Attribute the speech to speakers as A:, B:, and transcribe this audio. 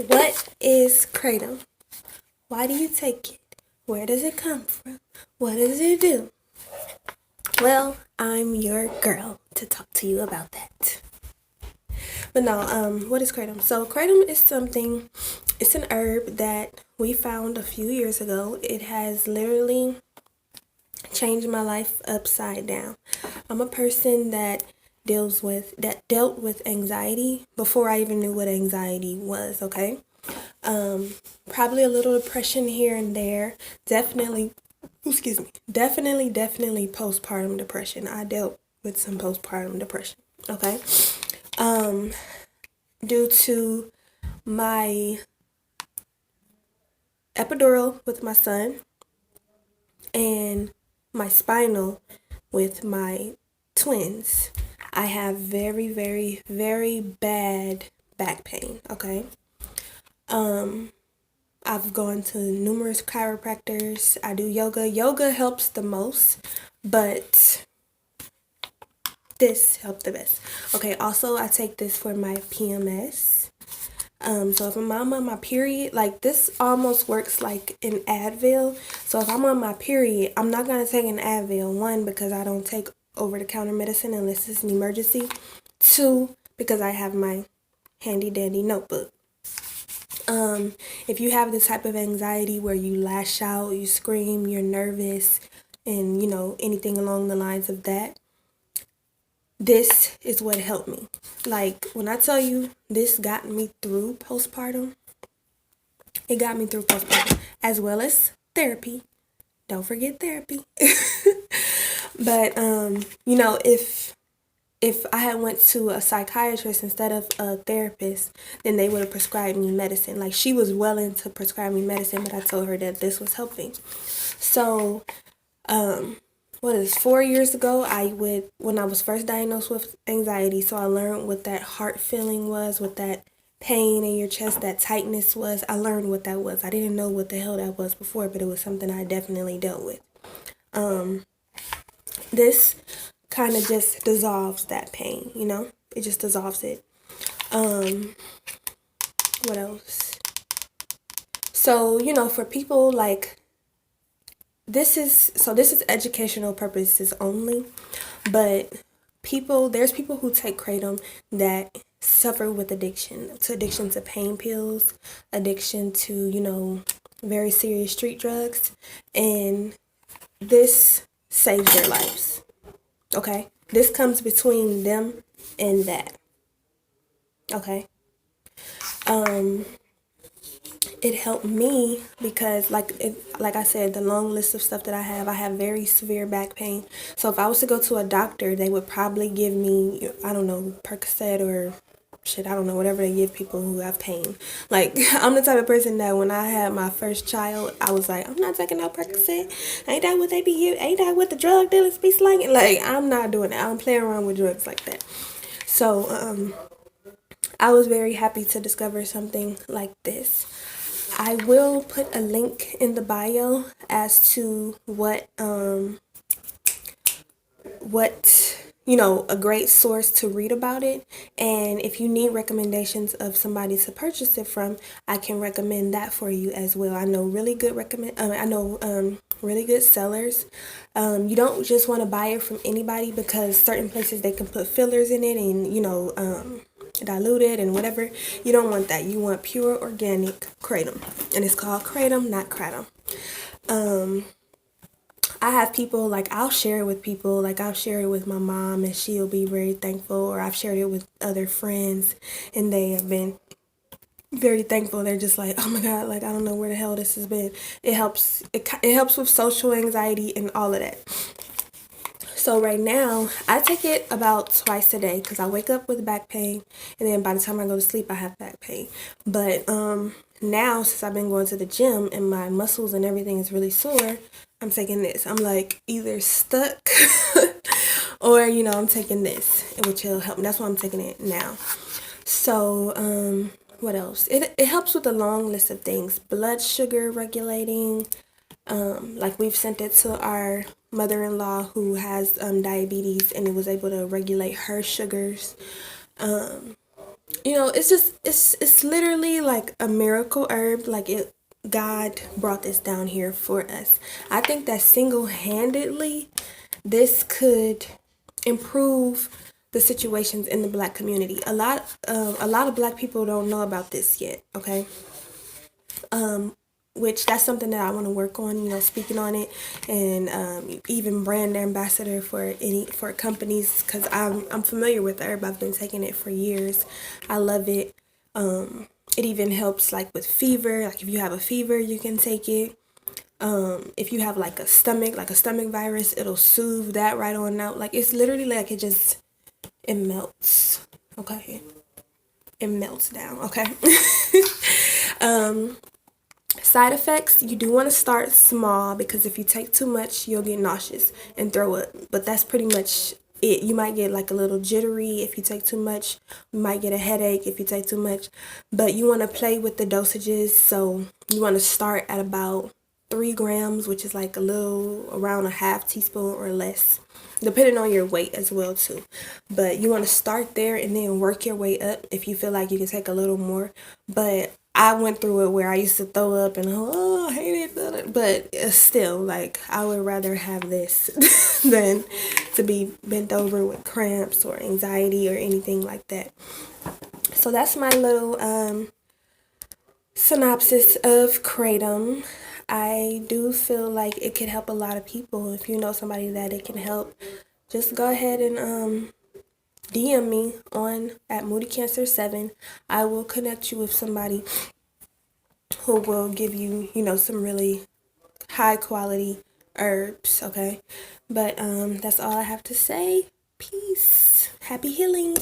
A: What is Kratom? Why do you take it? Where does it come from? What does it do? Well, I'm your girl to talk to you about that. But no, what is Kratom? So Kratom is something, it's an herb that we found a few years ago. It has literally changed my life upside down. I'm a person that dealt with anxiety before I even knew what anxiety was, okay? Probably a little depression here and there. Definitely, excuse me, definitely postpartum depression. I dealt with some postpartum depression, okay? Due to my epidural with my son and my spinal with my twins, I have very bad back pain, okay? I've gone to numerous chiropractors. I do yoga. Yoga helps the most, but this helped the best. Okay, also I take this for my PMS. So if I'm on my period, like this almost works like an Advil. So if I'm on my period, I'm not gonna take an Advil. One, because I don't take over-the-counter medicine unless it's an emergency. Two, because I have my handy dandy notebook. If you have the type of anxiety where you lash out, you scream, you're nervous, and anything along the lines of that, this is what helped me. Like, when I tell you this got me through postpartum, it got me through postpartum, as well as therapy. Don't forget therapy. But if I had went to a psychiatrist instead of a therapist, then they would have prescribed me medicine. Like, she was willing to prescribe me medicine, but I told her that this was helping. So, 4 years ago, when I was first diagnosed with anxiety, so I learned what that heart feeling was, what that pain in your chest, that tightness was. I learned what that was. I didn't know what the hell that was before, but it was something I definitely dealt with. This kind of just dissolves that pain, it just dissolves it. What else? So, for people like, this is educational purposes only, but there's people who take Kratom that suffer with addiction to pain pills, addiction to, very serious street drugs, and this saves their lives. Okay? This comes between them and that. Okay? It helped me because like I said, the long list of stuff that I have very severe back pain. So if I was to go to a doctor, they would probably give me, I don't know, Ptsd or shit, I don't know, whatever they give people who have pain. Like, I'm the type of person that when I had my first child, I was like, I'm not taking no Percocet. Ain't that what they be giving? Ain't that what the drug dealers be slanging? Like, I'm not doing that. I don't play around with drugs like that. So, I was very happy to discover something like this. I will put a link in the bio as to what a great source to read about it. And if you need recommendations of somebody to purchase it from, I can recommend that for you as well. I know really good really good sellers. You don't just want to buy it from anybody, because certain places they can put fillers in it and diluted and whatever. You don't want that. You want pure organic Kratom, and it's called Kratom, not Kratom. I have people, like, I'll share it with people, like I'll share it with my mom and she'll be very thankful, or I've shared it with other friends and they have been very thankful. They're just like, oh my god, like, I don't know where the hell this has been. It helps with social anxiety and all of that. So right now, I take it about twice a day because I wake up with back pain, and then by the time I go to sleep, I have back pain. But now, since I've been going to the gym and my muscles and everything is really sore, I'm taking this. I'm like either stuck or, I'm taking this, which will help. That's why I'm taking it now. So, what else? It helps with a long list of things. Blood sugar regulating. Like, we've sent it to our mother-in-law who has diabetes, and it was able to regulate her sugars. it's literally like a miracle herb. Like it, God brought this down here for us. I think that single-handedly, this could improve the situations in the black community. A lot of black people don't know about this yet. Okay, which that's something that I want to work on, speaking on it, and even brand ambassador for companies, because I'm familiar with the herb. I've been taking it for years. I love it. It even helps like with fever. Like if you have a fever, you can take it. If you have like a stomach virus, it'll soothe that right on out. Like it's literally like it melts. Okay, it melts down. Okay. Side effects, you do want to start small, because if you take too much, you'll get nauseous and throw up. But that's pretty much it. You might get like a little jittery if you take too much. You might get a headache if you take too much. But you want to play with the dosages. So you want to start at about 3 grams, which is like a little around a half teaspoon or less, depending on your weight as well too. But you want to start there and then work your way up if you feel like you can take a little more. But I went through it where I used to throw up and I hate it, but still, like, I would rather have this than to be bent over with cramps or anxiety or anything like that. So that's my little synopsis of Kratom. I do feel like it could help a lot of people. If you know somebody that it can help, just go ahead and DM me on at Moody Cancer 7. I will connect you with somebody who will give you, some really high quality herbs, okay? But that's all I have to say. Peace. Happy healing.